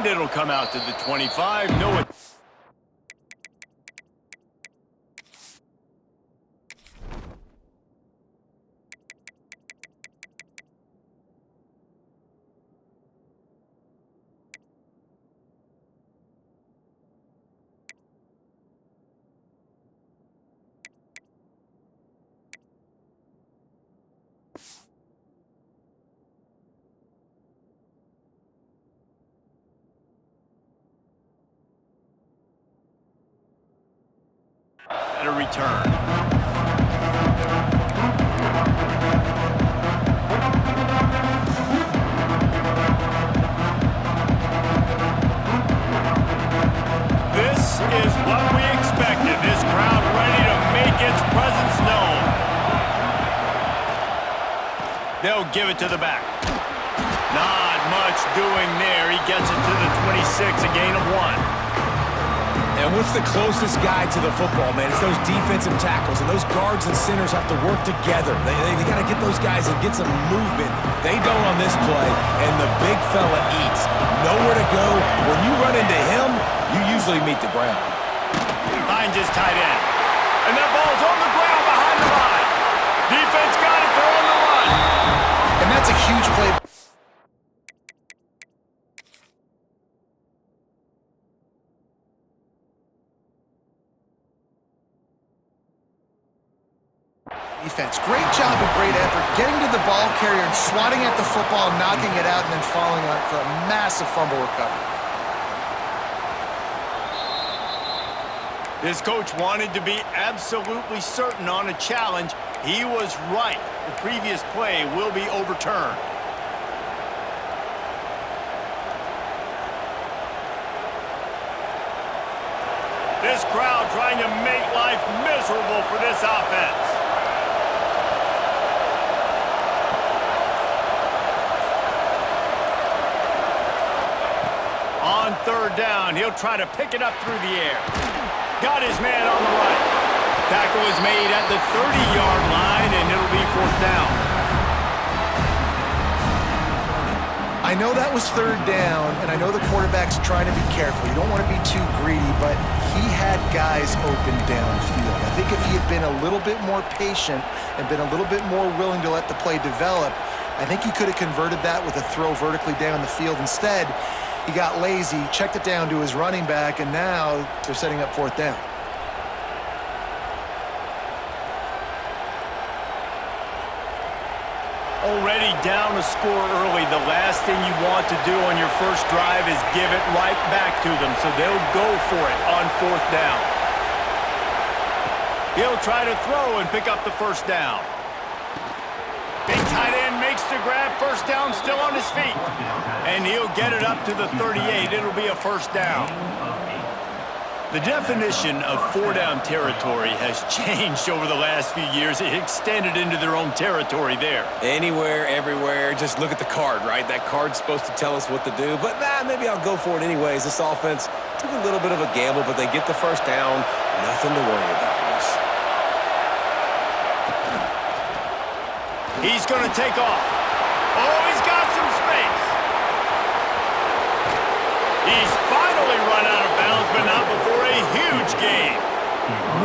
And it'll come out to the 25. No, it. A return. This is what we expected. This crowd ready to make its presence known. They'll give it to the back. Not much doing there. He gets it to the 26, a gain of 1. And what's the closest guy to the football, man? It's those defensive tackles, and those guards and centers have to work together. They got to get those guys and get some movement. They don't on this play, and the big fella eats. Nowhere to go. When you run into him, you usually meet the ground. Finds his tight end. And that ball's on the ground behind the line. Defense got it. They're on the run. And that's a huge play. Defense. Great job and great effort getting to the ball carrier and swatting at the football, knocking it out, and then falling on it for a massive fumble recovery. This coach wanted to be absolutely certain on a challenge. He was right. The previous play will be overturned. This crowd trying to make life miserable for this offense. On third down, he'll try to pick it up through the air. Got his man on the right. Tackle is made at the 30-yard line, and it'll be fourth down. I know that was third down, and I know the quarterback's trying to be careful. You don't want to be too greedy, but he had guys open downfield. I think if he had been a little bit more patient and been a little bit more willing to let the play develop, I think he could have converted that with a throw vertically down the field. Instead, he got lazy, checked it down to his running back, and now they're setting up fourth down. Already down a score early. The last thing you want to do on your first drive is give it right back to them, so they'll go for it on fourth down. He'll try to throw and pick up the first down. Big tight end makes the grab. First down, still on his feet. And he'll get it up to the 38. It'll be a first down. The definition of four-down territory has changed over the last few years. It extended into their own territory there. Anywhere, everywhere, just look at the card, right? That card's supposed to tell us what to do, but maybe I'll go for it anyways. This offense took a little bit of a gamble, but they get the first down. Nothing to worry about, Reese. He's going to take off. Oh, he's got some space. He's finally run out of bounds, but not before a huge gain.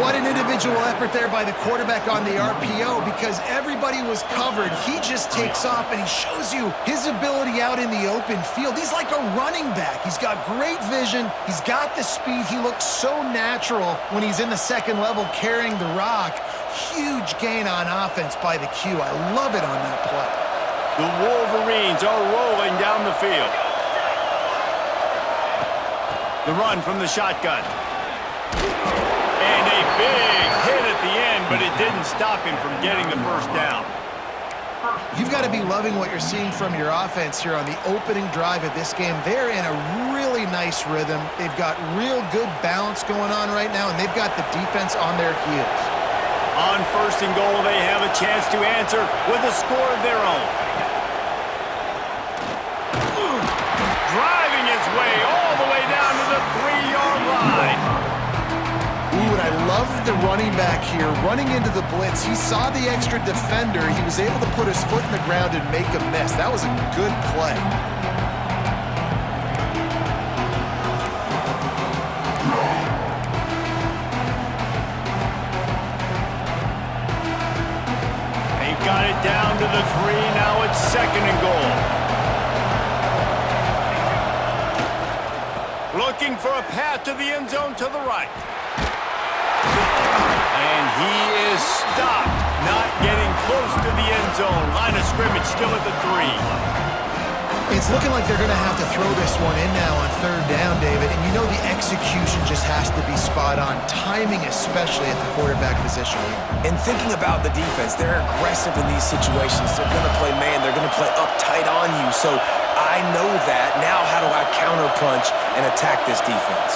What an individual effort there by the quarterback on the RPO, because everybody was covered. He just takes off, and he shows you his ability out in the open field. He's like a running back. He's got great vision. He's got the speed. He looks so natural when he's in the second level carrying the rock. Huge gain on offense by the Q. I love it on that play. The Wolverines are rolling down the field. The run from the shotgun. And a big hit at the end, but it didn't stop him from getting the first down. You've got to be loving what you're seeing from your offense here on the opening drive of this game. They're in a really nice rhythm. They've got real good balance going on right now, and they've got the defense on their heels. On first and goal, they have a chance to answer with a score of their own. Driving his way all the way down to the 3-yard line. Ooh, and I love the running back here. Running into the blitz, he saw the extra defender. He was able to put his foot in the ground and make a miss. That was a good play. it down to the 3. Now it's 2nd and goal. Looking for a path to the end zone to the right. And he is stopped. Not getting close to the end zone. Line of scrimmage still at the 3. It's looking like they're going to have to throw this one in now on 3rd down, David. And you know the execution just has to be spot on. Timing especially at the quarterback position here. And thinking about the defense, they're aggressive in these situations. They're going to play man. They're going to play up tight on you. So I know that. Now how do I counterpunch and attack this defense?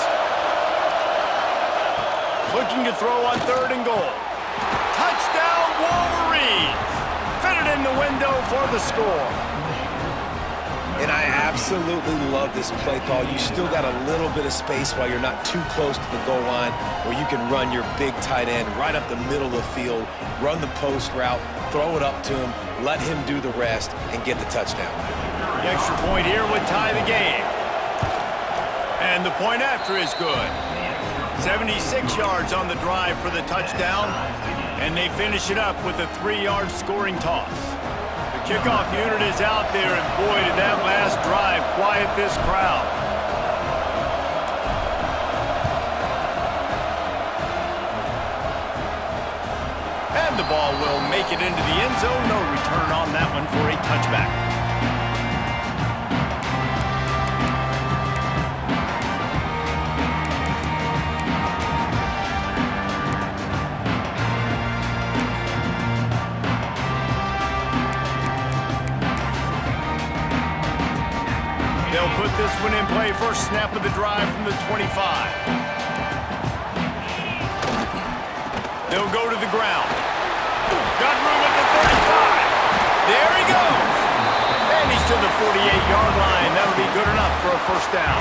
Looking to throw on 3rd and goal. Touchdown, Wolverines! Fitted in the window for the score. And I absolutely love this play call. You still got a little bit of space while you're not too close to the goal line where you can run your big tight end right up the middle of the field, run the post route, throw it up to him, let him do the rest, and get the touchdown. The extra point here would tie the game. And the point after is good. 76 yards on the drive for the touchdown, and they finish it up with a 3-yard scoring toss. The kickoff unit is out there, and boy, did that last drive quiet this crowd. And the ball will make it into the end zone. No return on that one for a touchback. They'll put this one in play. First snap of the drive from the 25. They'll go to the ground. Got room at the 35. There he goes. And he's to the 48-yard line. That'll be good enough for a first down.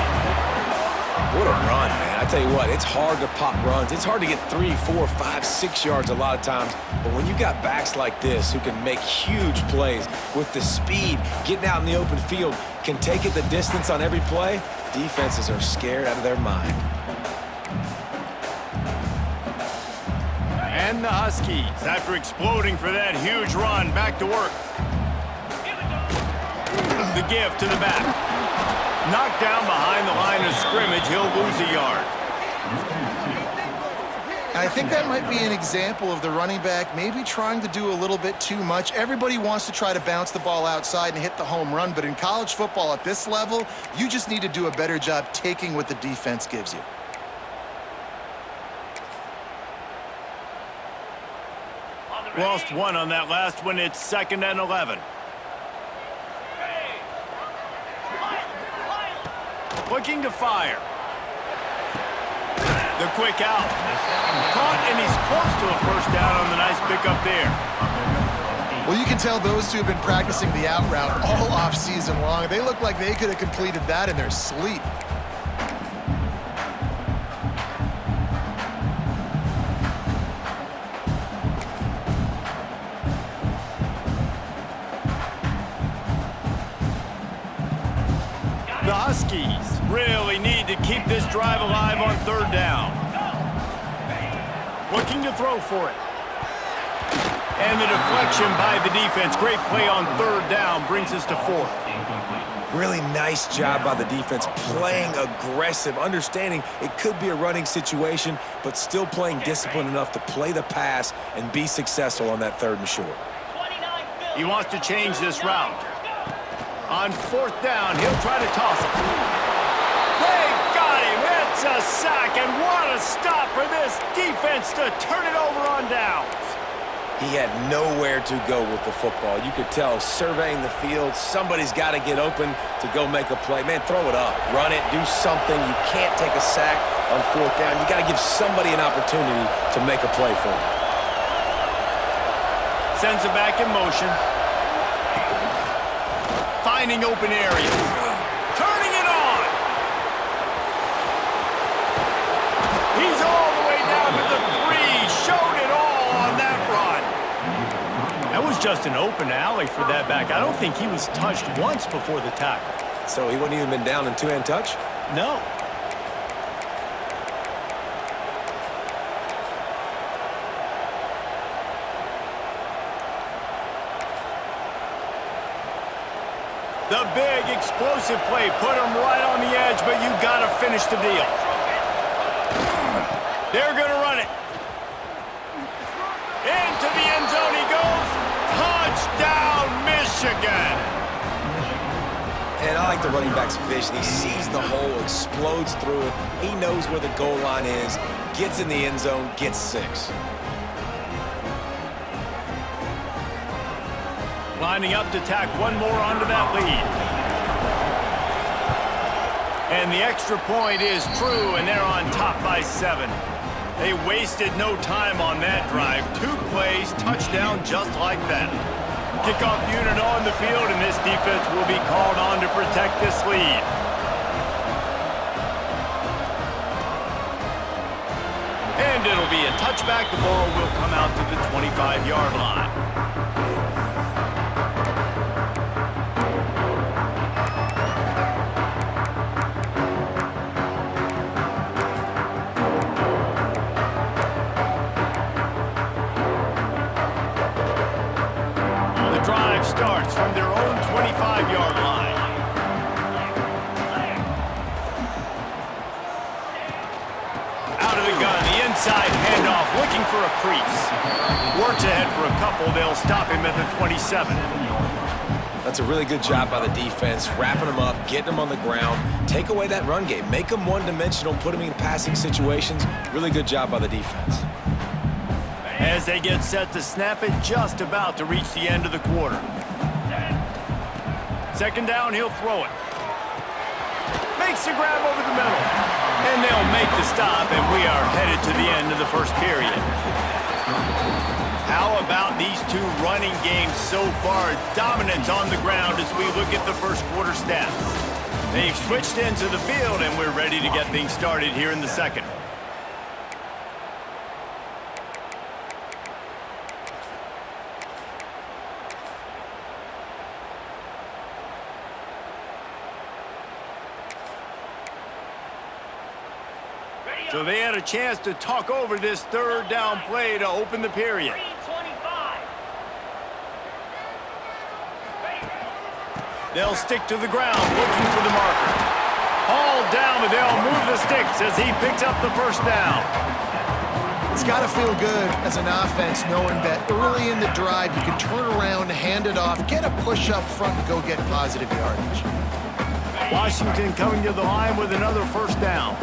What a run, man. I tell you what, it's hard to pop runs. It's hard to get 3, 4, 5, 6 yards a lot of times. But when you got backs like this who can make huge plays with the speed, getting out in the open field, can take it the distance on every play, defenses are scared out of their mind. And the Huskies, after exploding for that huge run, back to work. The give to the back. Knocked down behind the line of scrimmage. He'll lose a yard. I think that might be an example of the running back maybe trying to do a little bit too much. Everybody wants to try to bounce the ball outside and hit the home run, but in college football at this level, you just need to do a better job taking what the defense gives you. Lost one on that last one. It's 2nd and 11. Looking to fire. The quick out. Caught, and he's close to a first down on the nice pickup there. Well, you can tell those two have been practicing the out route all off season long. They look like they could have completed that in their sleep. The Huskies really need to keep this drive alive on 3rd down. Looking to throw for it. And the deflection by the defense. Great play on 3rd down brings us to 4th. Really nice job by the defense, playing aggressive, understanding it could be a running situation, but still playing disciplined enough to play the pass and be successful on that 3rd and short. He wants to change this route. On 4th down, he'll try to toss it. They got him. It's a sack, and what a stop for this defense to turn it over on downs. He had nowhere to go with the football. You could tell, surveying the field, somebody's got to get open to go make a play. Man, throw it up, run it, do something. You can't take a sack on 4th down. You got to give somebody an opportunity to make a play for you. Sends it back in motion. Finding open areas. Turning it on. He's all the way down to the 3. Showed it all on that run. That was just an open alley for that back. I don't think he was touched once before the tackle. So he wouldn't even been down in two-hand touch? No. The big explosive play put him right on the edge, but you got to finish the deal. They're going to run it. Into the end zone he goes. Touchdown, Michigan. And I like the running back's vision. He sees the hole, explodes through it. He knows where the goal line is, gets in the end zone, gets 6. Lining up to tack one more onto that lead. And the extra point is true, and they're on top by 7. They wasted no time on that drive. 2 plays, touchdown just like that. Kickoff unit on the field, and this defense will be called on to protect this lead. And it'll be a touchback. The ball will come out to the 25-yard line. Starts from their own 25-yard line. Out of the gun, the inside handoff, looking for a crease. Works ahead for a couple. They'll stop him at the 27. That's a really good job by the defense, wrapping him up, getting him on the ground. Take away that run game. Make him one-dimensional, put him in passing situations. Really good job by the defense. As they get set to snap it, just about to reach the end of the quarter. Second down, he'll throw it. Makes the grab over the middle. And they'll make the stop, and we are headed to the end of the first period. How about these 2 running games so far? Dominance on the ground as we look at the first quarter stats. They've switched into the field, and we're ready to get things started here in the second. So they had a chance to talk over this third down play to open the period. They'll stick to the ground, looking for the marker. Hauled down, but they'll move the sticks as he picks up the first down. It's got to feel good as an offense knowing that early in the drive you can turn around, hand it off, get a push up front, and go get positive yardage. Washington coming to the line with another first down.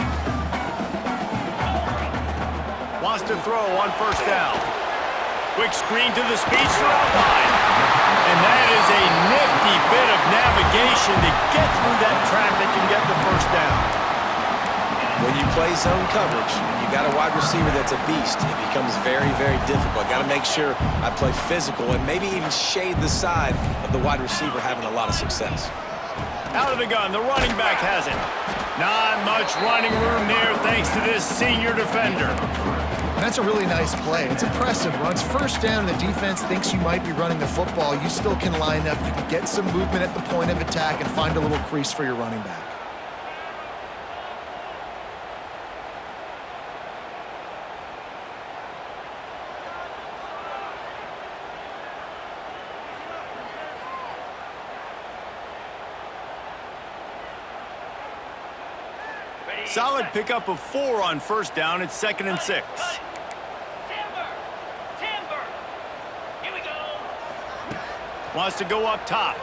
Wants to throw on first down. Quick screen to the speedster out wide. And that is a nifty bit of navigation to get through that traffic and get the first down. When you play zone coverage and you got a wide receiver that's a beast, it becomes very, very difficult. Got to make sure I play physical and maybe even shade the side of the wide receiver having a lot of success. Out of the gun, the running back has it. Not much running room there thanks to this senior defender. That's a really nice play. It's impressive. Runs first down, the defense thinks you might be running the football. You still can line up. You can get some movement at the point of attack and find a little crease for your running back. Solid pickup of 4 on first down. It's 2nd and 6. Here we go. Wants to go up top.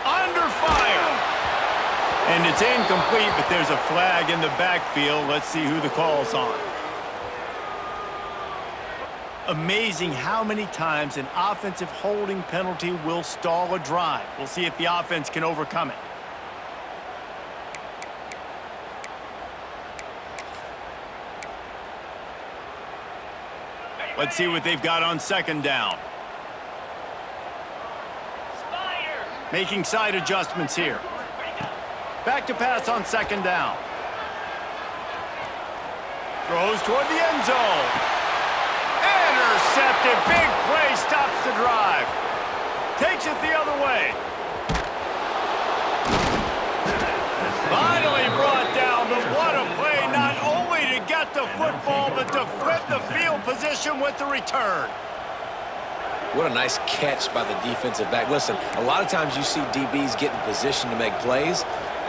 Under fire. And it's incomplete, but there's a flag in the backfield. Let's see who the call's on. Amazing how many times an offensive holding penalty will stall a drive. We'll see if the offense can overcome it. Let's see what they've got on second down. Making side adjustments here. Back to pass on second down. Throws toward the end zone. Intercepted. Big play stops the drive. Takes it the other way. Finally brought down, but what a play, not only to get the football, but to flip the field position with the return. What a nice catch by the defensive back. Listen, a lot of times you see DBs get in position to make plays,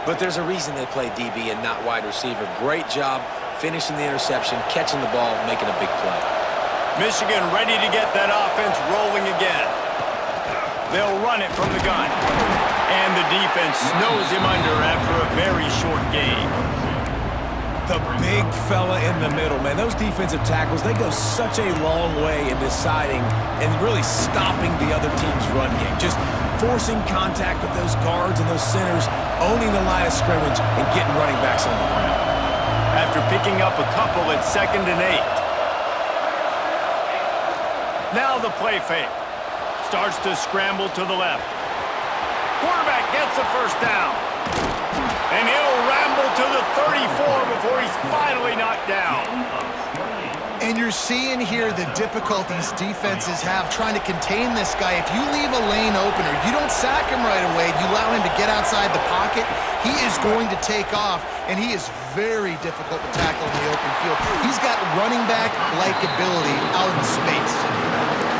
but there's a reason they play DB and not wide receiver. Great job finishing the interception, catching the ball, making a big play. Michigan ready to get that offense rolling again. They'll run it from the gun. And the defense snows him under after a very short game. The big fella in the middle, man. Those defensive tackles, they go such a long way in deciding and really stopping the other team's run game. Just forcing contact with those guards and those centers, owning the line of scrimmage, and getting running backs on the ground. After picking up a couple at 2nd and 8. Now the play fake. Starts to scramble to the left. Quarterback gets the first down. And he'll ramble to the 34 before he's finally knocked down. And you're seeing here the difficulties defenses have trying to contain this guy. If you leave a lane open or you don't sack him right away, you allow him to get outside the pocket, he is going to take off, and he is very difficult to tackle in the open field. He's got running back-like ability out in space.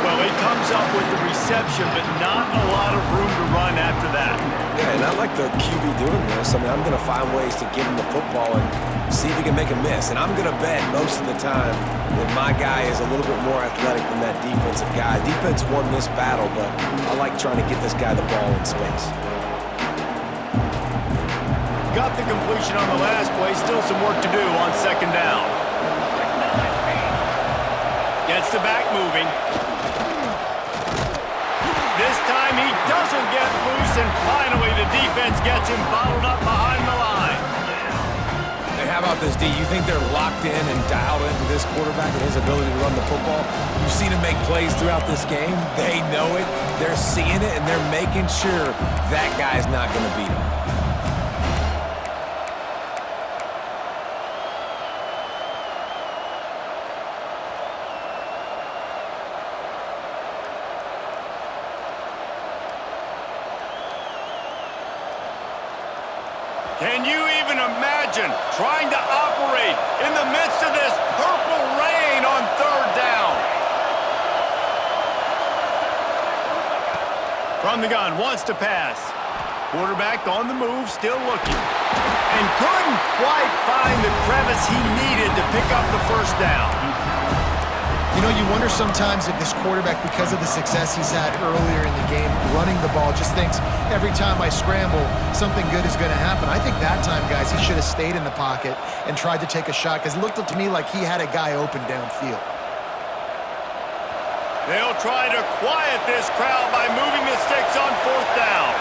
Well, he comes up with the reception, but not a lot of room to run after that. Yeah, and I like the QB doing this. I mean, I'm going to find ways to give him the football and see if he can make a miss. And I'm going to bet most of the time that my guy is a little bit more athletic than that defensive guy. Defense won this battle, but I like trying to get this guy the ball in space. Got the completion on the last play. Still some work to do on 2nd down. Gets the back moving. This time he doesn't get loose, and finally the defense gets him bottled up behind the line. Hey, how about this, D? You think they're locked in and dialed into this quarterback and his ability to run the football? You've seen him make plays throughout this game. They know it. They're seeing it, and they're making sure that guy's not going to beat him. Can you even imagine trying to operate in the midst of this purple rain on 3rd down? From the gun, wants to pass. Quarterback on the move, still looking. And couldn't quite find the crevice he needed to pick up the first down. You know, you wonder sometimes if this quarterback, because of the success he's had earlier in the game, running the ball, just thinks every time I scramble, something good is going to happen. I think that time, guys, he should have stayed in the pocket and tried to take a shot, because it looked to me like he had a guy open downfield. They'll try to quiet this crowd by moving the sticks on 4th down.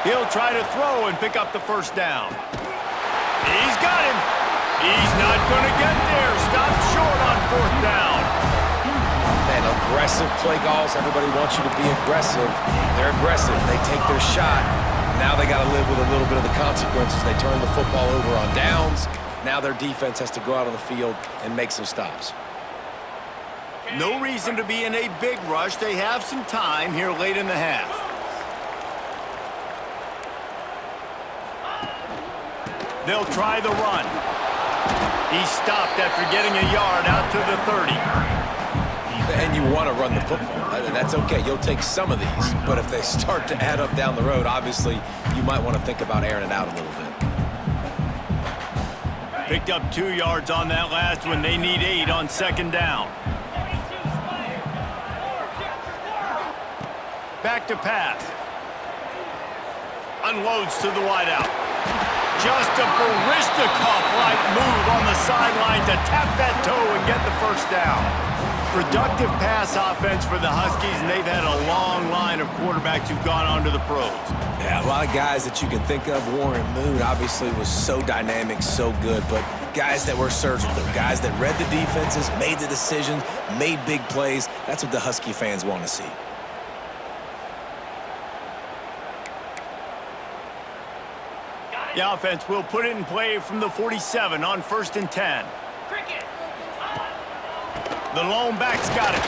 He'll try to throw and pick up the first down. He's got him. He's not going to get there. Stopped short on 4th down. Man, aggressive play calls. Everybody wants you to be aggressive. They're aggressive. They take their shot. Now they got to live with a little bit of the consequences. They turn the football over on downs. Now their defense has to go out on the field and make some stops. No reason to be in a big rush. They have some time here late in the half. They'll try the run. He stopped after getting a yard out to the 30. And you want to run the football. That's okay. You'll take some of these. But if they start to add up down the road, obviously, you might want to think about airing it out a little bit. Picked up 2 yards on that last one. They need 8 on 2nd down. Back to pass. Unloads to the wideout. Just a Baryshnikov-like move on the sideline to tap that toe and get the first down. Productive pass offense for the Huskies, and they've had a long line of quarterbacks who've gone on to the pros. Yeah, a lot of guys that you can think of. Warren Moon obviously was so dynamic, so good, but guys that were surgical, guys that read the defenses, made the decisions, made big plays. That's what the Husky fans want to see. The offense will put it in play from the 47 on 1st and 10. The lone back's got it.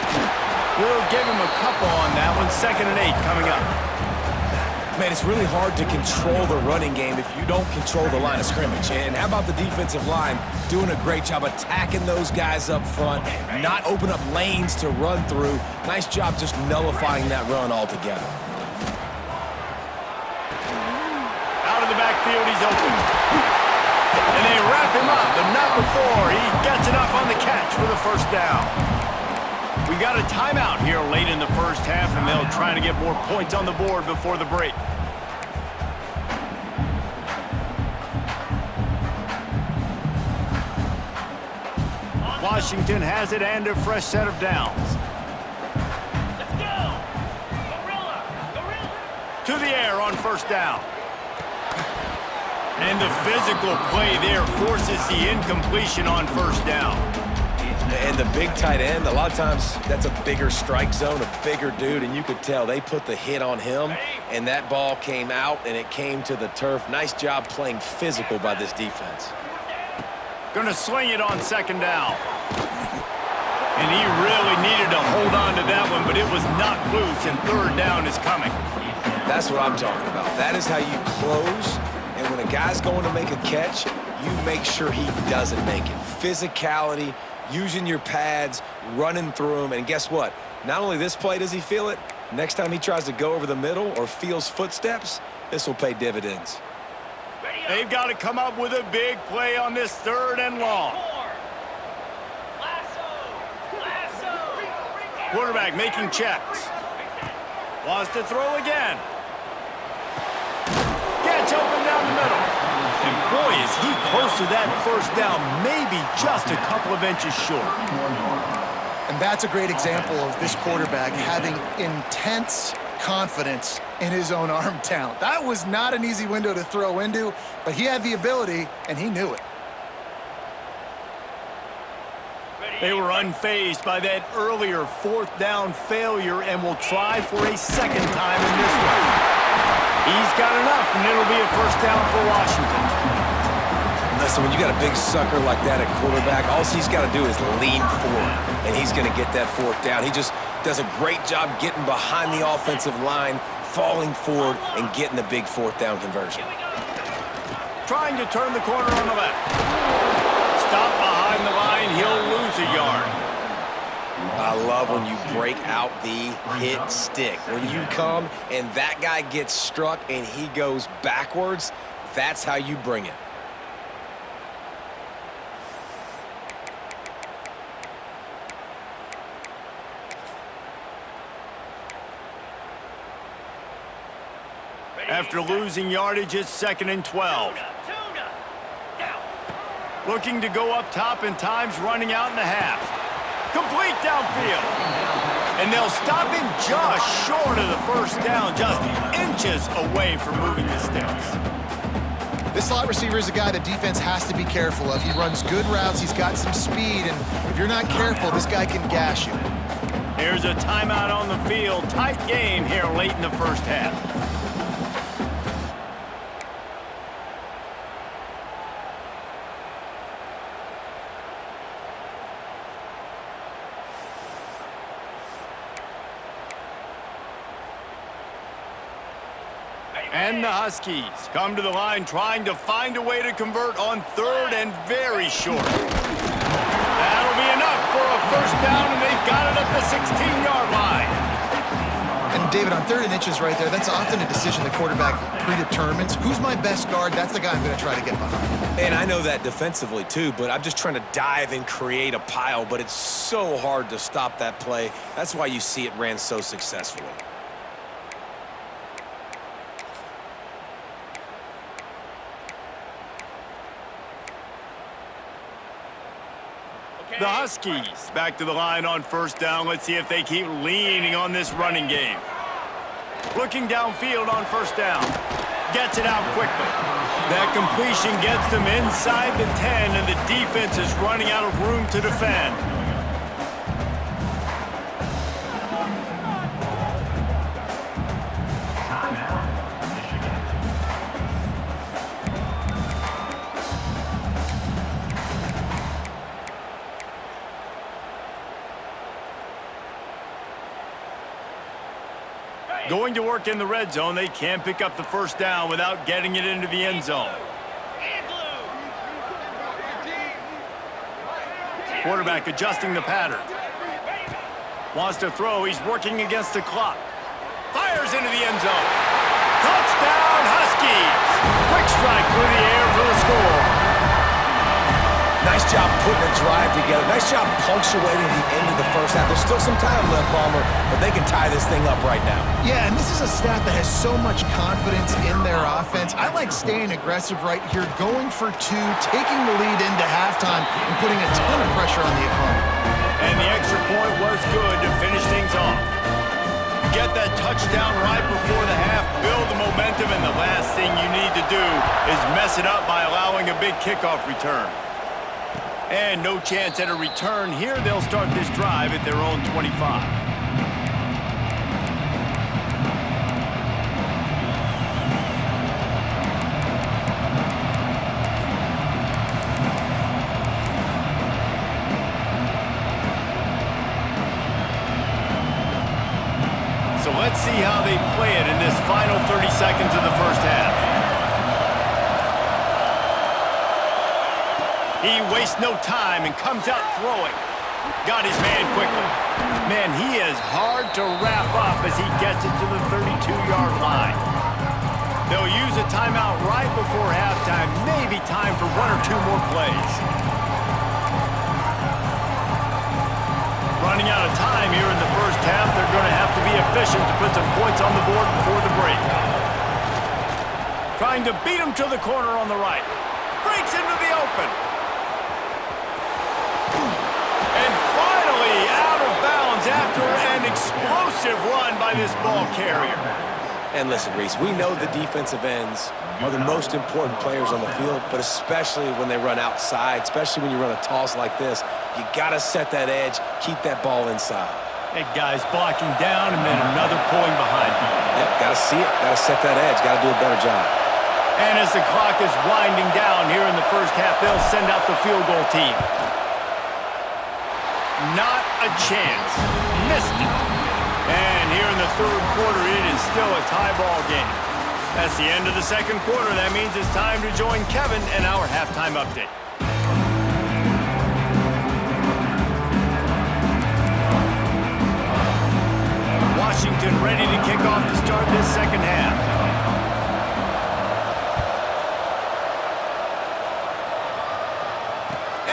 We'll give him a couple on that one. 2nd and 8 coming up. Man, it's really hard to control the running game if you don't control the line of scrimmage. And how about the defensive line doing a great job attacking those guys up front, not open up lanes to run through. Nice job just nullifying that run altogether. Out of the backfield, he's open. And they wrap him up, but not before he gets enough on the catch for the first down. We got a timeout here late in the first half, and they'll try to get more points on the board before the break. Washington has it and a fresh set of downs. Let's go! Gorilla! Gorilla! To the air on first down. And the physical play there forces the incompletion on first down. And the big tight end, a lot of times that's a bigger strike zone, a bigger dude, and you could tell they put the hit on him, and that ball came out, and it came to the turf. Nice job playing physical by this defense. Gonna sling it on second down. And he really needed to hold on to that one, but it was knocked loose, and third down is coming. That's what I'm talking about. That is how you close, and when a guy's going to make a catch, you make sure he doesn't make it. Physicality, using your pads, running through him, and guess what? Not only this play does he feel it, next time he tries to go over the middle or feels footsteps, this will pay dividends. They've got to come up with a big play on this third and long. Quarterback making checks. Wants to throw again. Gets open down the middle. And boy, is he close to that first down, maybe just a couple of inches short. And that's a great example of this quarterback having intense confidence in his own arm talent. That was not an easy window to throw into, but he had the ability, and he knew it. They were unfazed by that earlier fourth down failure and will try for a second time in this one. He's got enough, and it'll be a first down for Washington. Listen, when you got a big sucker like that at quarterback, all he's got to do is lean forward, and he's going to get that fourth down. He just does a great job getting behind the offensive line, falling forward, and getting the big fourth down conversion. Trying to turn the corner on the left. Stop behind the line, he'll lose a yard. I love when you break out the hit stick. When you come and that guy gets struck and he goes backwards, that's how you bring it. After losing yardage, it's 2nd and 12. Looking to go up top, and time's running out in the half. Complete downfield. And they'll stop him just short of the first down, just inches away from moving the sticks. This slot receiver is a guy the defense has to be careful of. He runs good routes, he's got some speed, and if you're not careful, this guy can gash you. Here's a timeout on the field. Tight game here late in the first half. And the Huskies come to the line trying to find a way to convert on third and very short. That'll be enough for a first down, and they've got it at the 16-yard line. And David, on 3rd and inches right there, that's often a decision the quarterback predetermines. Who's my best guard? That's the guy I'm going to try to get behind. And I know that defensively too, but I'm just trying to dive and create a pile, but it's so hard to stop that play. That's why you see it ran so successfully. The Huskies back to the line on first down. Let's see if they keep leaning on this running game. Looking downfield on first down. Gets it out quickly. That completion gets them inside the 10, and the defense is running out of room to defend. Going to work in the red zone, they can't pick up the first down without getting it into the end zone. Quarterback adjusting the pattern. Wants to throw. He's working against the clock. Fires into the end zone. Touchdown, Huskies! Quick strike through the air for the score. Nice job putting a drive together. Nice job punctuating the end of the first half. There's still some time left, Palmer, but they can tie this thing up right now. Yeah, and this is a staff that has so much confidence in their offense. I like staying aggressive right here, going for two, taking the lead into halftime, and putting a ton of pressure on the opponent. And the extra point was good to finish things off. Get that touchdown right before the half, build the momentum, and the last thing you need to do is mess it up by allowing a big kickoff return. And no chance at a return here. They'll start this drive at their own 25. So let's see how they play it in this final 30 seconds of the first half. He wastes no time and comes out throwing. Got his man quickly. Man, he is hard to wrap up as he gets it to the 32-yard line. They'll use a timeout right before halftime. Maybe time for one or two more plays. Running out of time here in the first half. They're going to have to be efficient to put some points on the board before the break. Trying to beat him to the corner on the right. Breaks into the open. And finally out of bounds after an explosive run by this ball carrier. And listen, Reese, we know the defensive ends are the most important players on the field, but especially when they run outside, especially when you run a toss like this, you got to set that edge, keep that ball inside. That guy's blocking down and then another pulling behind him. Yep, got to see it, got to set that edge, got to do a better job. And as the clock is winding down here in the first half, they'll send out the field goal team. Not a chance. Missed it. And here in the third quarter, it is still a tie ball game. That's the end of the second quarter. That means it's time to join Kevin in our halftime update. Washington ready to kick off to start this second half.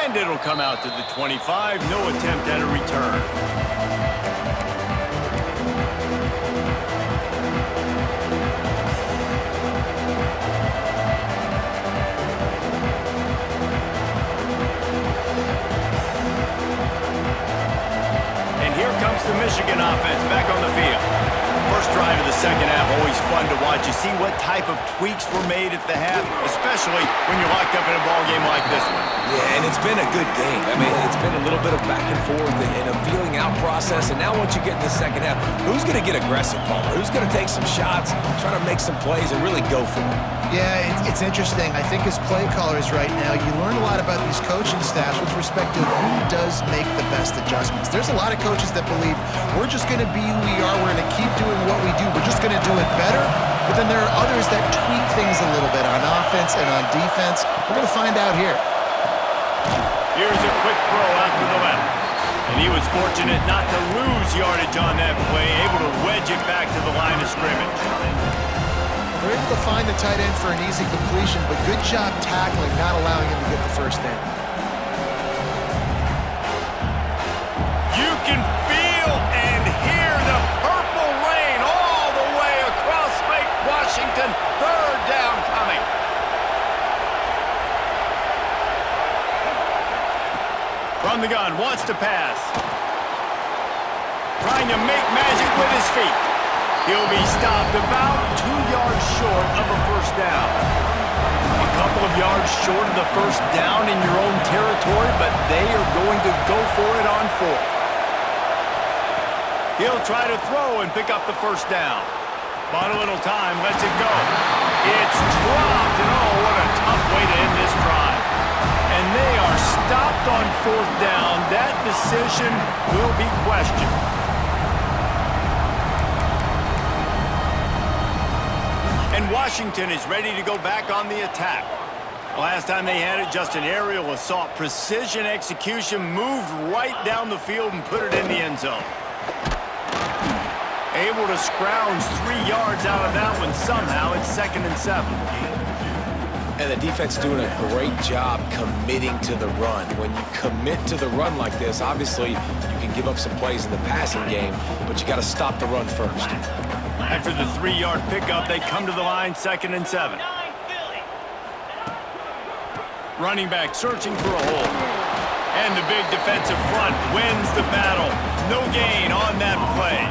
And it'll come out to the 25. No attempt at a return. And here comes the Michigan offense back on the field. First drive of the second half, always fun to watch. You see what type of tweaks were made at the half, especially when you're locked up in a ball game like this one. Yeah, and it's been a good game. I mean, it's been a little bit of back and forth and a feeling out process. And now once you get in the second half, who's going to get aggressive, Palmer? Who's going to take some shots, try to make some plays, and really go for it? Yeah, it's interesting. I think as play callers right now, you learn a lot about these coaching staffs with respect to who does make the best adjustments. There's a lot of coaches that believe we're just going to be who we are. We're going to keep doing what we do. We're just going to do it better. But then there are others that tweak things a little bit on offense and on defense. We're going to find out here. Here's a quick throw out to the left. And he was fortunate not to lose yardage on that play, able to wedge it back to the line of scrimmage. They're able to find the tight end for an easy completion, but good job tackling, not allowing him to get the first down. You can feel and hear the purple rain all the way across Lake Washington. Third down coming. From the gun, wants to pass. Trying to make magic with his feet. He'll be stopped about 2 yards short of a first down. A couple of yards short of the first down in your own territory, but they are going to go for it on fourth. He'll try to throw and pick up the first down. Bought a little time, lets it go. It's dropped, and oh, what a tough way to end this drive. And they are stopped on fourth down. That decision will be questioned. And Washington is ready to go back on the attack. Last time they had it, just an aerial assault. Precision execution, moved right down the field and put it in the end zone. Able to scrounge 3 yards out of that one somehow. It's 2nd and 7. And the defense doing a great job committing to the run. When you commit to the run like this, obviously you can give up some plays in the passing game, but you got to stop the run first. After the 3-yard pickup, they come to the line, 2nd and 7. Running back searching for a hole. And the big defensive front wins the battle. No gain on that play.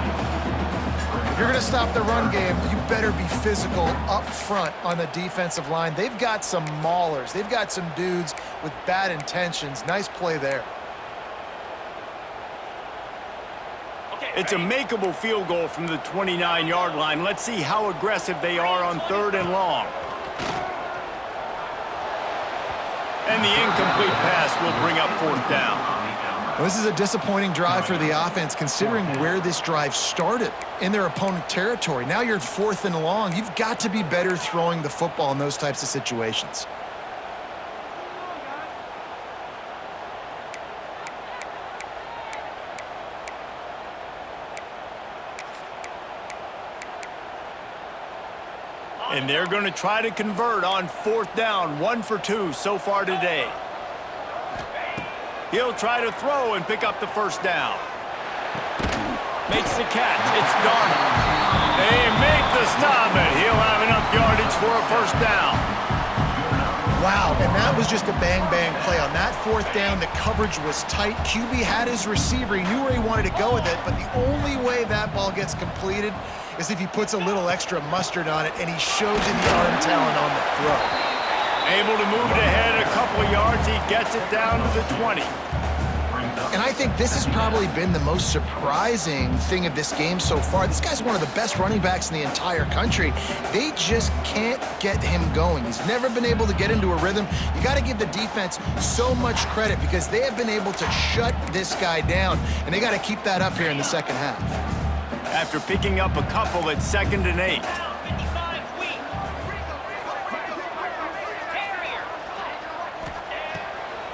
If you're going to stop the run game, you better be physical up front on the defensive line. They've got some maulers. They've got some dudes with bad intentions. Nice play there. It's a makeable field goal from the 29-yard line. Let's see how aggressive they are on 3rd and long. And the incomplete pass will bring up 4th down. Well, this is a disappointing drive for the offense, considering where this drive started in their opponent territory. Now you're at 4th and long. You've got to be better throwing the football in those types of situations. And they're going to try to convert on 4th down. 1 for 2 so far today. He'll try to throw and pick up the 1st down. Makes the catch. It's Darnold. They make the stop, and he'll have enough yardage for a 1st down. Wow, and that was just a bang-bang play. On that 4th down, the coverage was tight. QB had his receiver. He knew where he wanted to go with it, but the only way that ball gets completed is if he puts a little extra mustard on it, and he shows you the arm talent on the throw. Able to move it ahead a couple of yards. He gets it down to the 20. And I think this has probably been the most surprising thing of this game so far. This guy's one of the best running backs in the entire country. They just can't get him going. He's never been able to get into a rhythm. You got to give the defense so much credit because they have been able to shut this guy down, and they got to keep that up here in the 2nd half. After picking up a couple at 2nd and 8.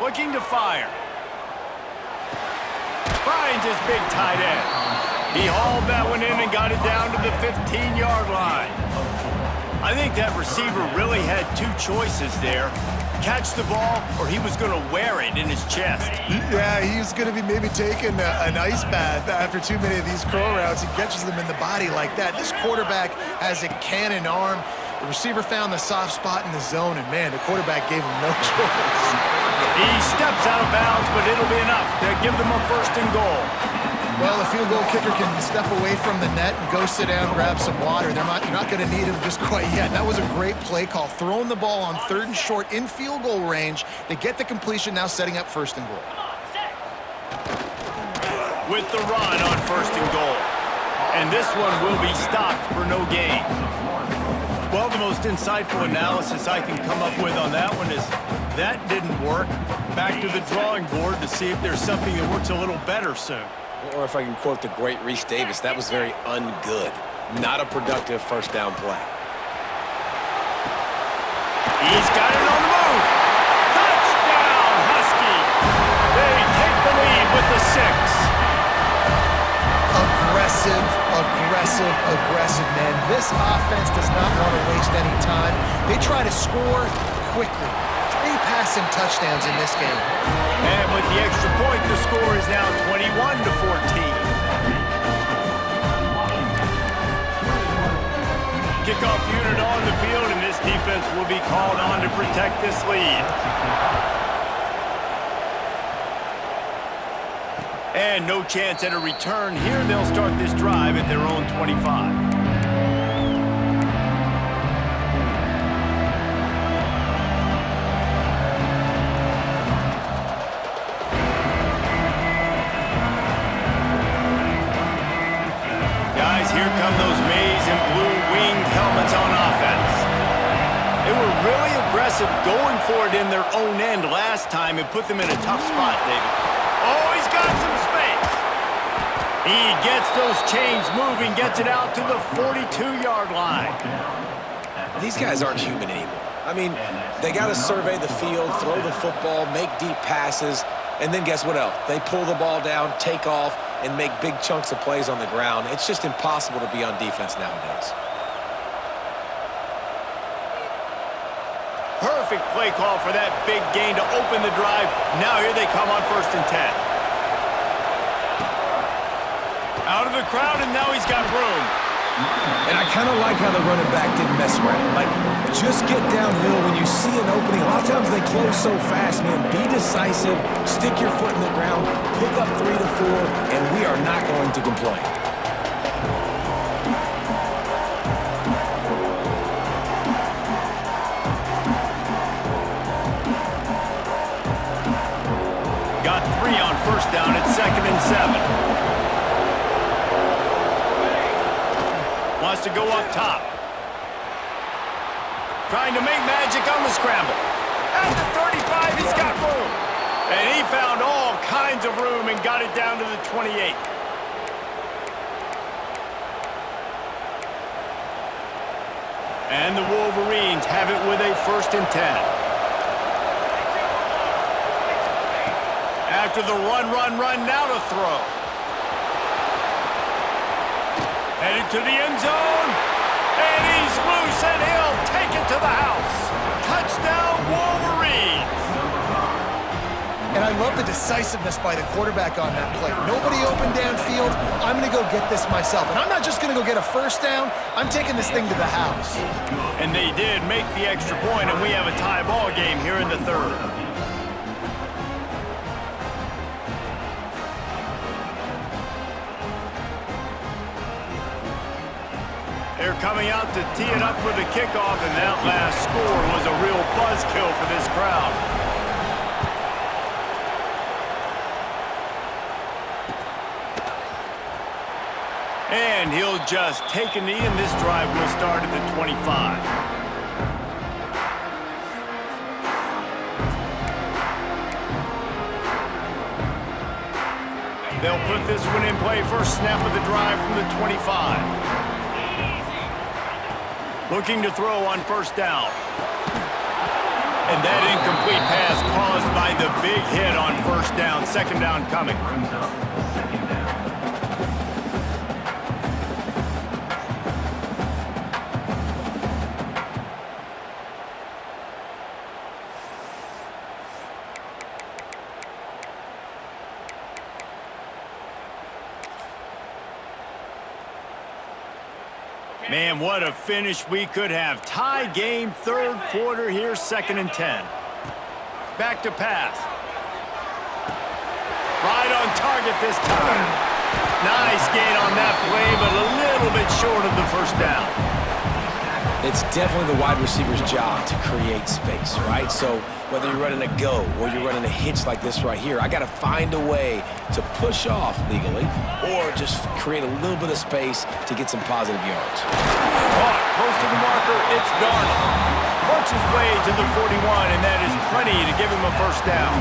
Looking to fire. Finds his big tight end. He hauled that one in and got it down to the 15-yard line. I think that receiver really had 2 choices there. Catch the ball, or he was going to wear it in his chest. Yeah, he was going to be maybe taking an ice bath after too many of these curl routes. He catches them in the body like that. This quarterback has a cannon arm. The receiver found the soft spot in the zone, and man, the quarterback gave him no choice. He steps out of bounds, but it'll be enough to give them a 1st and goal. Well, the field goal kicker can step away from the net and go sit down, grab some water. You're not going to need him just quite yet. That was a great play call. Throwing the ball on 3rd and short in field goal range. They get the completion, now setting up 1st and goal. With the run on 1st and goal. And this one will be stopped for no gain. Well, the most insightful analysis I can come up with on that one is that didn't work. Back to the drawing board to see if there's something that works a little better soon. Or if I can quote the great Reese Davis, that was very ungood. Not a productive 1st down play. He's got it on the move. Touchdown, Huskies. They take the lead with the 6. Aggressive, man. This offense does not want to waste any time. They try to score quickly. 3 passing touchdowns in this game. And with the extra point, the score is now 21-14. Kickoff unit on the field, and this defense will be called on to protect this lead. And no chance at a return here. They'll start this drive at their own 25. Guys, here come those maize and blue winged helmets on offense. They were really aggressive going for it in their own end last time and put them in a tough spot, David. Oh, he's got some space. He gets those chains moving, gets it out to the 42-yard line. These guys aren't human anymore. I mean, they got to survey the field, throw the football, make deep passes, and then guess what else? They pull the ball down, take off, and make big chunks of plays on the ground. It's just impossible to be on defense nowadays. Perfect play call for that big gain to open the drive. Now here they come on 1st and 10. Out of the crowd, and now he's got room. And I kind of like how the running back didn't mess around. Like, just get downhill when you see an opening. A lot of times they close so fast, man. Be decisive, stick your foot in the ground, pick up 3 to 4, and we are not going to complain. Got 3 on 1st down at 2nd and 7. Wants to go up top. Trying to make magic on the scramble. At the 35, he's got room. And he found all kinds of room and got it down to the 28. And the Wolverines have it with a 1st and 10. After the run, now to throw. Headed to the end zone, and he's loose, and he'll take it to the house. Touchdown, Wolverines! And I love the decisiveness by the quarterback on that play. Nobody open downfield. I'm going to go get this myself. And I'm not just going to go get a 1st down. I'm taking this thing to the house. And they did make the extra point, and we have a tie ball game here in the 3rd. They're coming out to tee it up for the kickoff, and that last score was a real buzzkill for this crowd. And he'll just take a knee, and this drive will start at the 25. They'll put this one in play. First snap of the drive from the 25. Looking to throw on 1st down. And that incomplete pass caused by the big hit on 1st down. 2nd down coming. Man, what a finish we could have. Tie game, 3rd quarter here, 2nd and 10. Back to pass. Right on target this time. Nice gain on that play, but a little bit short of the 1st down. It's definitely the wide receiver's job to create space, right? So whether you're running a go or you're running a hitch like this right here, I got to find a way to push off legally or just create a little bit of space to get some positive yards. Caught close to the marker, it's Darnold. Works his way to the 41, and that is plenty to give him a 1st down.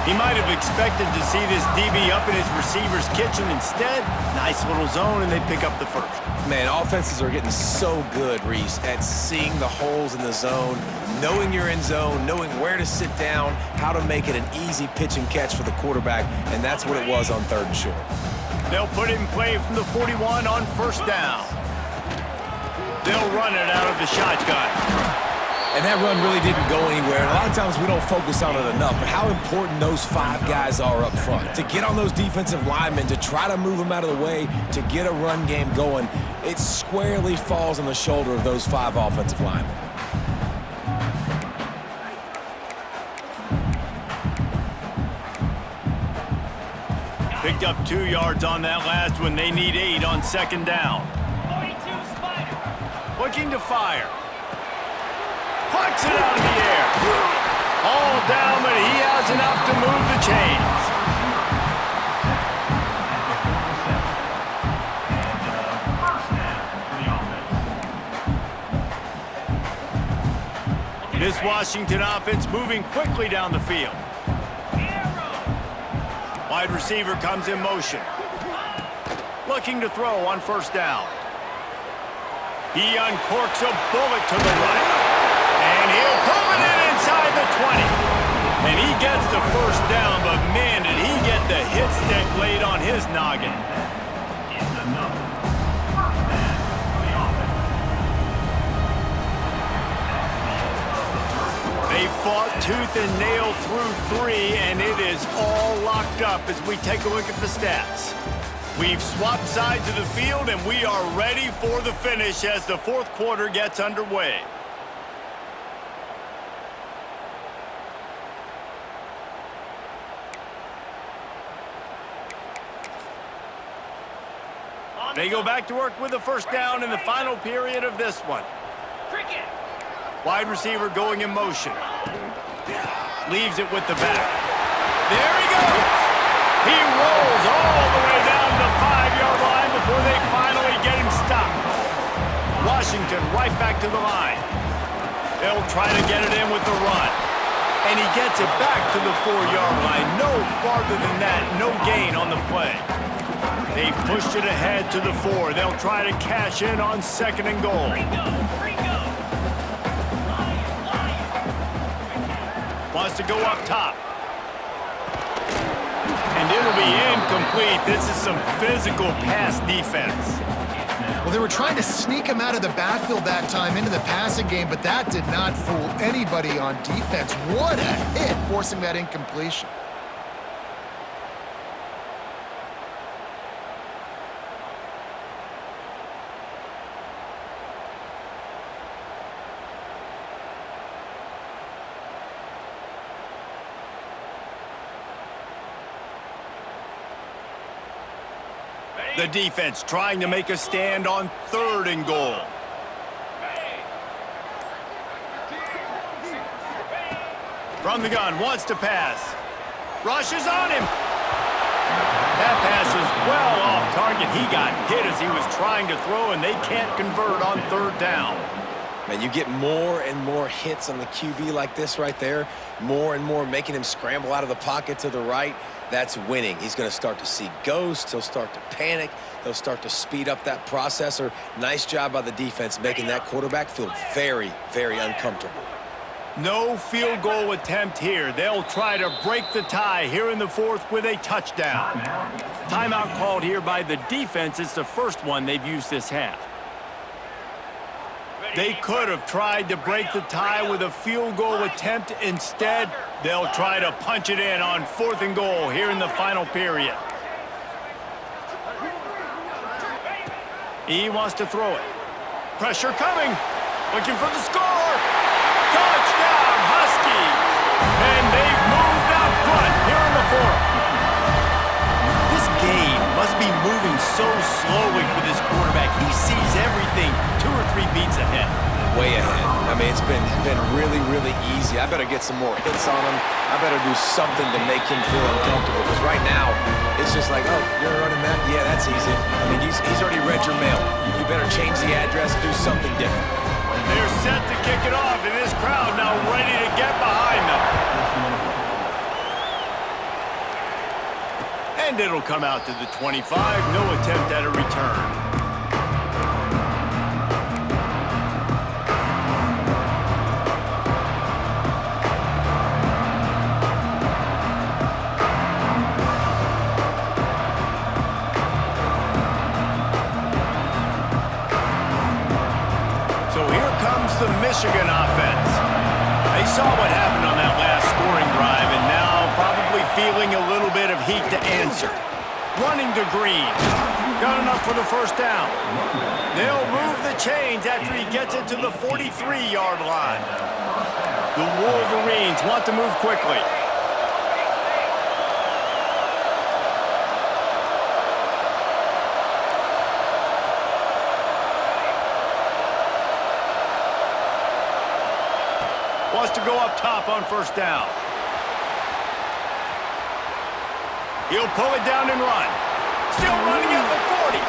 He might have expected to see this DB up in his receiver's kitchen. Instead, nice little zone, and they pick up the 1st. Man, offenses are getting so good, Reese, at seeing the holes in the zone, knowing you're in zone, knowing where to sit down, how to make it an easy pitch and catch for the quarterback, and that's what it was on 3rd and short. They'll put it in play from the 41 on 1st down. They'll run it out of the shotgun. And that run really didn't go anywhere. And a lot of times we don't focus on it enough, but how important those 5 guys are up front. To get on those defensive linemen, to try to move them out of the way, to get a run game going, it squarely falls on the shoulder of those 5 offensive linemen. Picked up 2 yards on that last one. They need 8 on 2nd down. 42 Spider. Looking to fire. Plucks it out of the air. All down, but he has enough to move the chains. This Washington offense moving quickly down the field. Wide receiver comes in motion. Looking to throw on 1st down. He uncorks a bullet to the right. And he'll pull it in inside the 20. And he gets the first down, but man, did he get the hit stick laid on his noggin. They fought tooth and nail through 3, and it is all locked up as we take a look at the stats. We've swapped sides of the field, and we are ready for the finish as the fourth quarter gets underway. They go back to work with a first down in the final period of this one. Cricket. Wide receiver going in motion. Leaves it with the back. There he goes. He rolls all the way down the 5-yard line before they finally get him stopped. Washington right back to the line. They'll try to get it in with the run. And he gets it back to the 4-yard line. No farther than that. No gain on the play. They've pushed it ahead to the 4. They'll try to cash in on 2nd and goal. Wants to go up top. And it'll be incomplete. This is some physical pass defense. Well, they were trying to sneak him out of the backfield that time into the passing game, but that did not fool anybody on defense. What a hit, forcing that incompletion. The defense trying to make a stand on 3rd and goal. From the gun, wants to pass. Rushes on him. That pass is well off target. He got hit as he was trying to throw, and they can't convert on 3rd down. Man, you get more and more hits on the QB like this right there, more and more making him scramble out of the pocket to the right. That's winning. He's going to start to see ghosts. He'll start to panic. They'll start to speed up that processor. Nice job by the defense making that quarterback feel very, very uncomfortable. No field goal attempt here. They'll try to break the tie here in the 4th with a touchdown. Timeout called here by the defense. It's the first one they've used this half. They could have tried to break the tie with a field goal attempt. Instead, they'll try to punch it in on 4th and goal here in the final period. He wants to throw it. Pressure coming. Looking for the score. Touchdown, Huskies. And they've moved out front here in the 4th. This game must be moving so slowly for this quarterback. He sees everything 2 or 3 beats ahead. Way ahead. I mean, it's been really, really easy. I better get some more hits on him. I better do something to make him feel uncomfortable. Because right now, it's just like, oh, you're running that? Yeah, that's easy. I mean, he's already read your mail. You better change the address, do something different. They're set to kick it off, and this crowd now ready to get behind them. And it'll come out to the 25. No attempt at a return. The Michigan offense. They saw what happened on that last scoring drive and now probably feeling a little bit of heat to answer. Running to Green. Got enough for the first down. They'll move the chains after he gets it to the 43-yard line. The Wolverines want to move quickly. Wants to go up top on first down. He'll pull it down and run. Still running at the 40.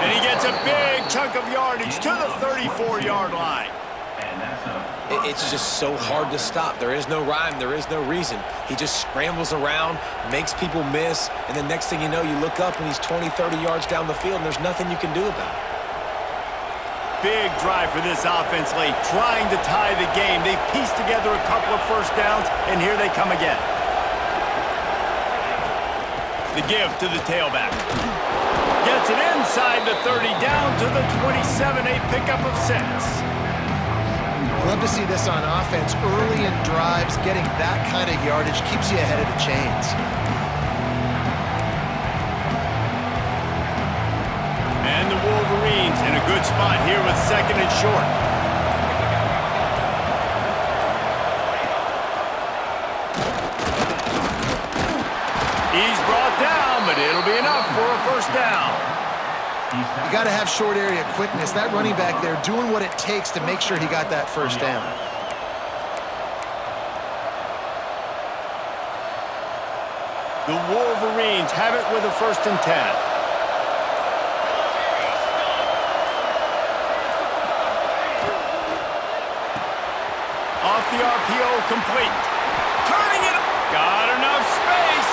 And he gets a big chunk of yardage to the 34-yard line. It's just so hard to stop. There is no rhyme. There is no reason. He just scrambles around, makes people miss, and the next thing you know, you look up and he's 20, 30 yards down the field, and there's nothing you can do about it. big drive for this offense late, trying to tie the game. They've pieced together a couple of first downs, and here they come again. The give to the tailback. Gets it inside the 30, down to the 27, a pickup of 6. Love to see this on offense. Early in drives, getting that kind of yardage keeps you ahead of the chains. And the Wolverines in a good spot here with 2nd and short. He's brought down, but it'll be enough for a first down. You got to have short area quickness. That running back there doing what it takes to make sure he got that first down. The Wolverines have it with a 1st and 10. Off the RPO, complete. Turning it. Got enough space.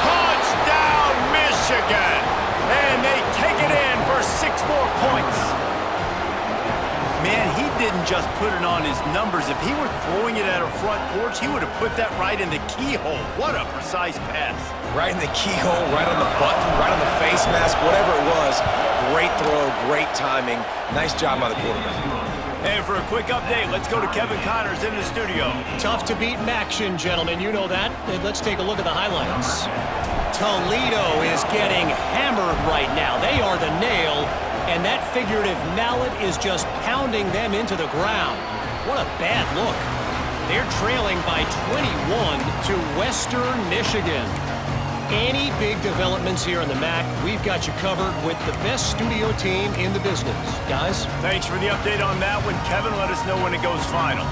Touchdown, Michigan. And they take it in for 6 more points. Man, he didn't just put it on his numbers. If he were throwing it at a front porch, he would have put that right in the keyhole. What a precise pass. Right in the keyhole, right on the button, right on the face mask, whatever it was. Great throw, great timing. Nice job by the quarterback. And for a quick update, let's go to Kevin Connors in the studio. Tough to beat action, gentlemen. You know that. And let's take a look at the highlights. Toledo is getting hammered right now. They are the nail, and that figurative mallet is just pounding them into the ground. What a bad look. They're trailing by 21 to Western Michigan. Any big developments here in the MAC, we've got you covered with the best studio team in the business. Guys? Thanks for the update on that one. Kevin, let us know when it goes final.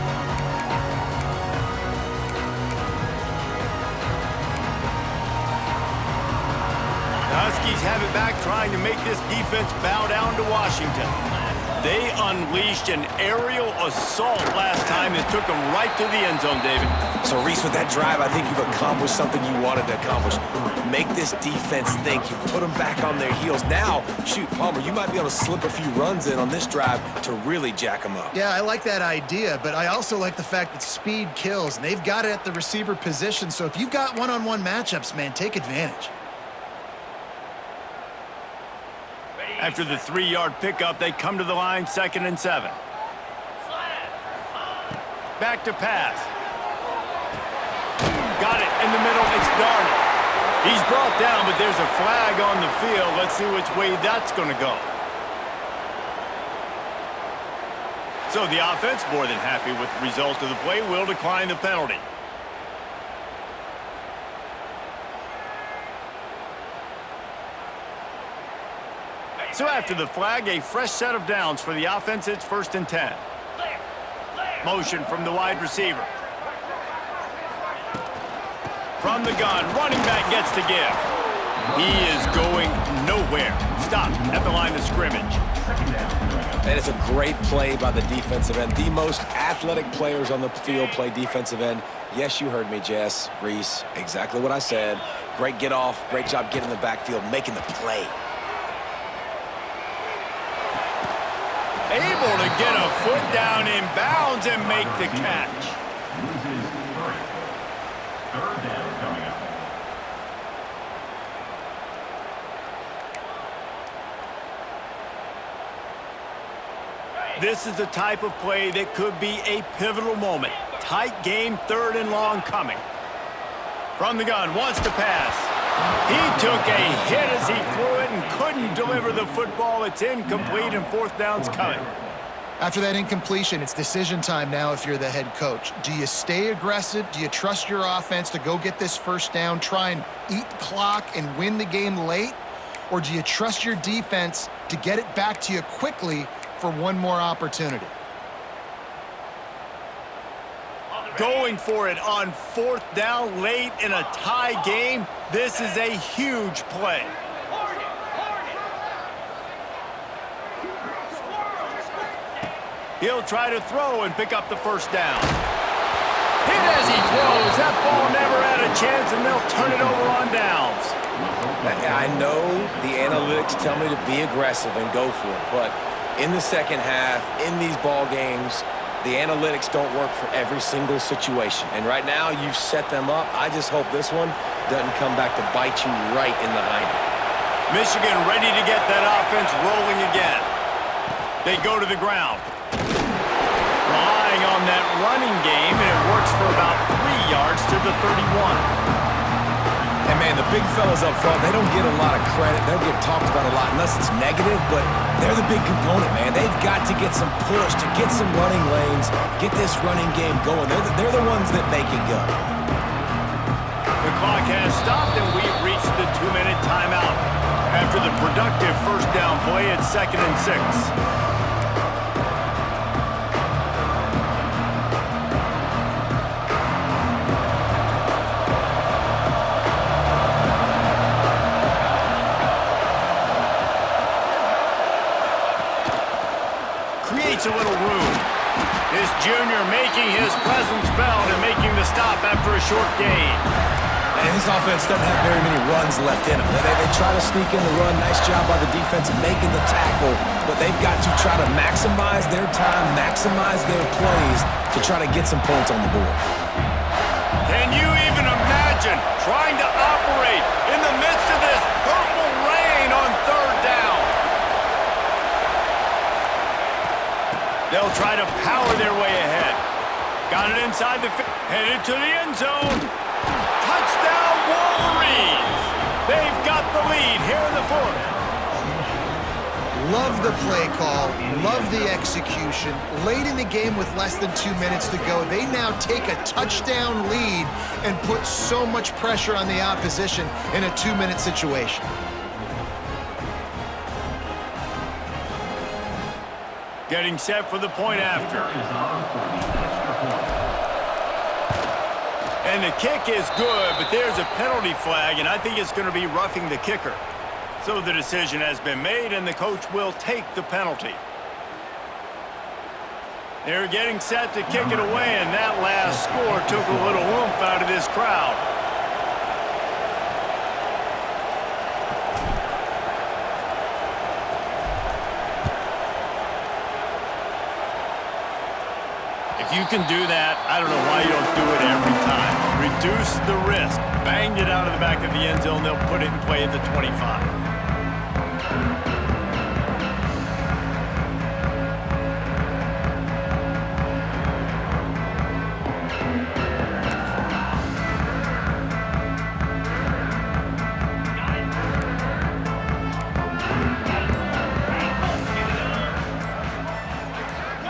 The Huskies have it back, trying to make this defense bow down to Washington. They unleashed an aerial assault last time that took them right to the end zone, David. So, Reese, with that drive, I think you've accomplished something you wanted to accomplish. Make this defense think. You put them back on their heels. Now, shoot, Palmer, you might be able to slip a few runs in on this drive to really jack them up. Yeah, I like that idea, but I also like the fact that speed kills, and they've got it at the receiver position. So if you've got one-on-one matchups, man, take advantage. After the 3-yard pickup, they come to the line, 2nd and 7. Back to pass. Got it in the middle. It's Darnold. He's brought down, but there's a flag on the field. Let's see which way that's going to go. So the offense, more than happy with the result of the play, will decline the penalty. So after the flag, a fresh set of downs for the offense. It's 1st and 10. Motion from the wide receiver. From the gun, running back gets the give. He is going nowhere. Stop at the line of scrimmage. And it's a great play by the defensive end. The most athletic players on the field play defensive end. Yes, you heard me, Jess, Reese. Exactly what I said. Great get off. Great job getting in the backfield, making the play. Able to get a foot down in bounds and make the catch. This is the type of play that could be a pivotal moment. Tight game, 3rd and long coming. From the gun, wants to pass. He took a hit as he threw it and couldn't deliver the football. It's incomplete and 4th down's coming. After that incompletion, it's decision time now if you're the head coach. Do you stay aggressive? Do you trust your offense to go get this first down, try and eat the clock and win the game late? Or do you trust your defense to get it back to you quickly for one more opportunity? Going for it on 4th down late in a tie game. This is a huge play. He'll try to throw and pick up the first down. Hit as he throws. That ball never had a chance, and they'll turn it over on downs. I know the analytics tell me to be aggressive and go for it, but In the second half, in these ball games, the analytics don't work for every single situation. And right now, you've set them up. I just hope this one doesn't come back to bite you right in the hind. Michigan ready to get that offense rolling again. They go to the ground. Relying on that running game, and it works for about 3 yards to the 31. And, man, the big fellas up front, they don't get a lot of credit. They'll get talked about a lot unless it's negative, but they're the big component, man. They've got to get some push, to get some running lanes, get this running game going. They're the ones that make it go. The clock has stopped, and we've reached the 2-minute timeout after the productive first down play at 2nd and 6. Creates a little room. This junior making his presence felt and making the stop after a short gain. And this offense doesn't have very many runs left in them. They try to sneak in the run. Nice job by the defense making the tackle, but they've got to try to maximize their time, maximize their plays to try to get some points on the board. Can you even imagine trying to operate in the midst of this purple rain on 3rd down? They'll try to power their way ahead. Got it inside the headed to the end zone. Touchdown Wolverines! They've got the lead here in the 4th. Love the play call, love the execution. Late in the game with less than 2 minutes to go, they now take a touchdown lead and put so much pressure on the opposition in a 2-minute situation. Getting set for the point after. And the kick is good, but there's a penalty flag, and I think it's going to be roughing the kicker. So the decision has been made, and the coach will take the penalty. They're getting set to kick it away, and that last score took a little oomph out of this crowd. If you can do that, I don't know why you don't do it every time. Reduce the risk. Banged it out of the back of the end zone. They'll put it in play at the 25.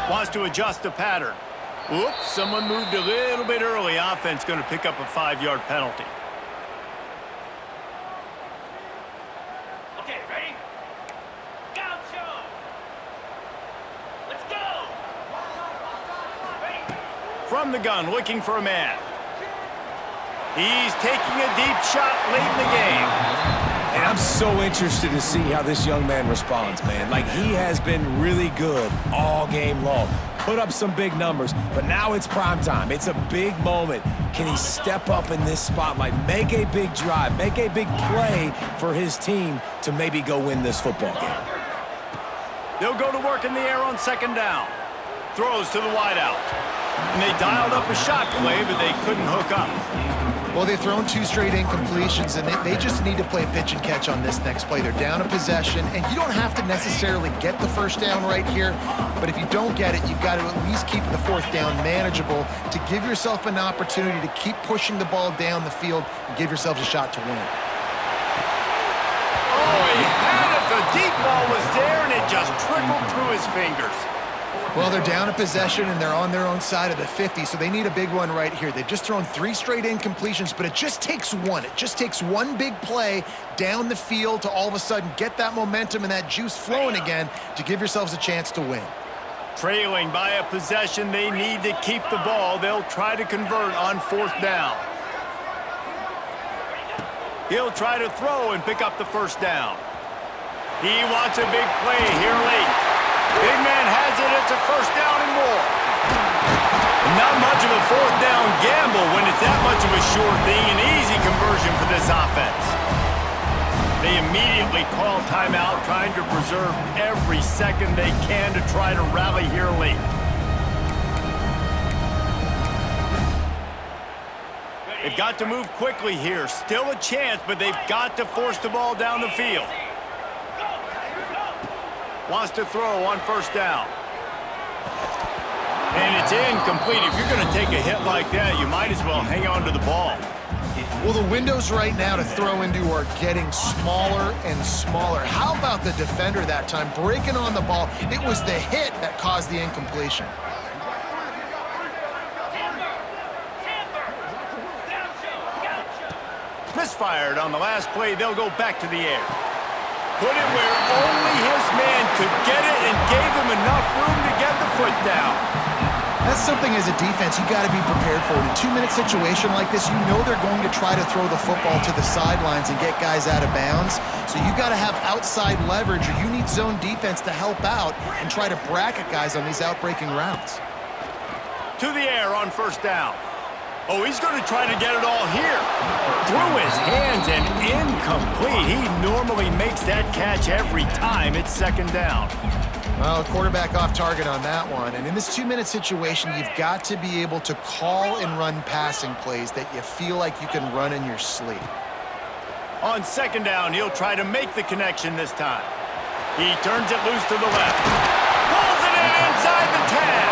Wants to adjust the pattern. Oops, someone moved a little bit early. Offense going to pick up a 5-yard penalty. Okay, ready? Gaucho! Let's go! Ready? From the gun, looking for a man. He's taking a deep shot late in the game. And I'm so interested to see how this young man responds, man. Like, he has been really good all game long. Put up some big numbers, but now it's prime time. It's a big moment. Can he step up in this spotlight, make a big drive, make a big play for his team to maybe go win this football game? They'll go to work in the air on 2nd down. Throws to the wideout. And they dialed up a shot play, but they couldn't hook up. Well, they've thrown 2 straight incompletions, and they just need to play pitch and catch on this next play. They're down a possession, and you don't have to necessarily get the 1st down right here, but if you don't get it, you've got to at least keep the 4th down manageable to give yourself an opportunity to keep pushing the ball down the field and give yourselves a shot to win. Oh, he had it. The deep ball was there, and it just trickled through his fingers. Well, they're down a possession, and they're on their own side of the 50, so they need a big one right here. They've just thrown 3 straight incompletions, but it just takes one. It just takes one big play down the field to all of a sudden get that momentum and that juice flowing again to give yourselves a chance to win. Trailing by a possession, they need to keep the ball. They'll try to convert on 4th down. He'll try to throw and pick up the 1st down. He wants a big play here late. Big man has it. It's a 1st down and more. Not much of a 4th down gamble when it's that much of a sure thing. An easy conversion for this offense. They immediately call timeout, trying to preserve every second they can to try to rally here late. They've got to move quickly here. Still a chance, but they've got to force the ball down the field. Wants to throw on first down. And it's incomplete. If you're going to take a hit like that, you might as well hang on to the ball. Well, the windows right now to throw into are getting smaller and smaller. How about the defender that time breaking on the ball? It was the hit that caused the incompletion. Misfired on the last play. They'll go back to the air. Put it where only his man could get it and gave him enough room to get the foot down. That's something as a defense you got to be prepared for. In a 2-minute situation like this, you know they're going to try to throw the football to the sidelines and get guys out of bounds. So you got to have outside leverage, or you need zone defense to help out and try to bracket guys on these outbreaking routes. To the air on first down. Oh, he's going to try to get it all here. Through his hands and incomplete. He normally makes that catch every time. It's second down. Well, quarterback off target on that one. And in this 2-minute situation, you've got to be able to call and run passing plays that you feel like you can run in your sleep. On second down, he'll try to make the connection this time. He turns it loose to the left. Pulls it in inside the 10.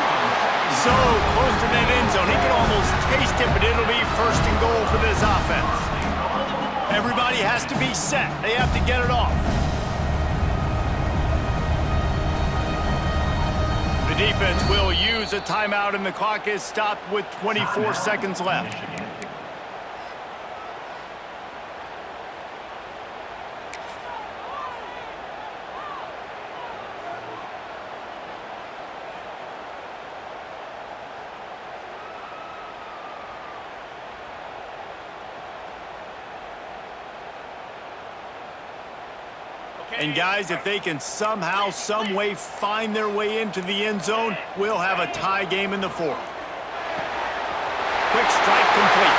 So close to that end zone. He can almost taste it, but it'll be first and goal for this offense. Everybody has to be set. They have to get it off. The defense will use a timeout, and the clock is stopped with 24 seconds left. And guys, if they can somehow, some way find their way into the end zone, we'll have a tie game in the fourth. Quick strike complete.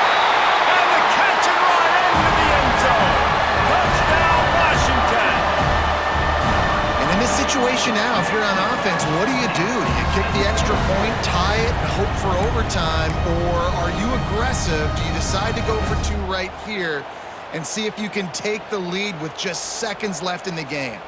And the catch and run into the end zone. Touchdown, Washington. And in this situation now, if you're on offense, what do? Do you kick the extra point, tie it, and hope for overtime? Or are you aggressive? Do you decide to go for two right here and see if you can take the lead with just seconds left in the game?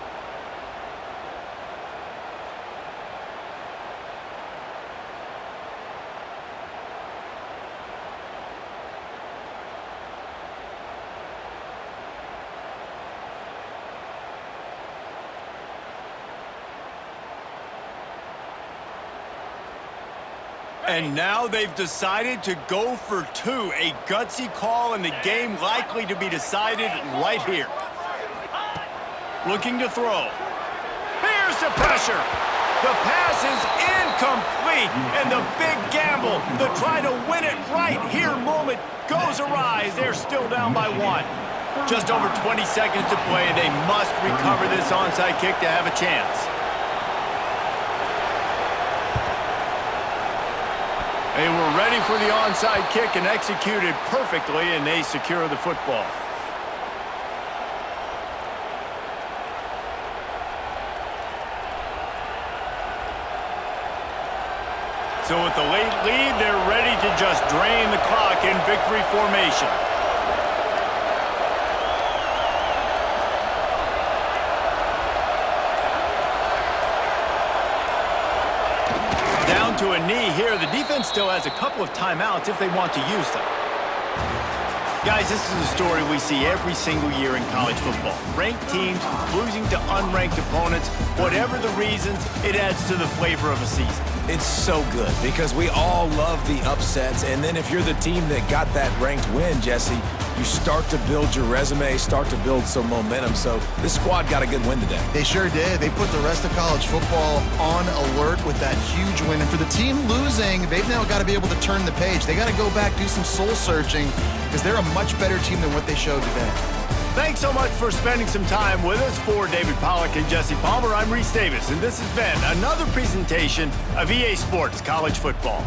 And now they've decided to go for two. A gutsy call, and the game likely to be decided right here. Looking to throw. Here's the pressure. The pass is incomplete, and the big gamble, the try to win it right here moment goes awry. They're still down by one. Just over 20 seconds to play, and they must recover this onside kick to have a chance. They were ready for the onside kick and executed perfectly, and they secure the football. So with the late lead, they're ready to just drain the clock in victory formation. To a knee here. The defense still has a couple of timeouts if they want to use them. Guys, this is a story we see every single year in college football. Ranked teams losing to unranked opponents. Whatever the reasons, it adds to the flavor of a season. It's so good because we all love the upsets, and then if you're the team that got that ranked win, Jesse, you start to build your resume, start to build some momentum. So this squad got a good win today. They sure did. They put the rest of college football on alert with that huge win. And for the team losing, they've now got to be able to turn the page. They got to go back, do some soul searching, because they're a much better team than what they showed today. Thanks so much for spending some time with us. For David Pollack and Jesse Palmer, I'm Reese Davis, and this has been another presentation of EA Sports College Football.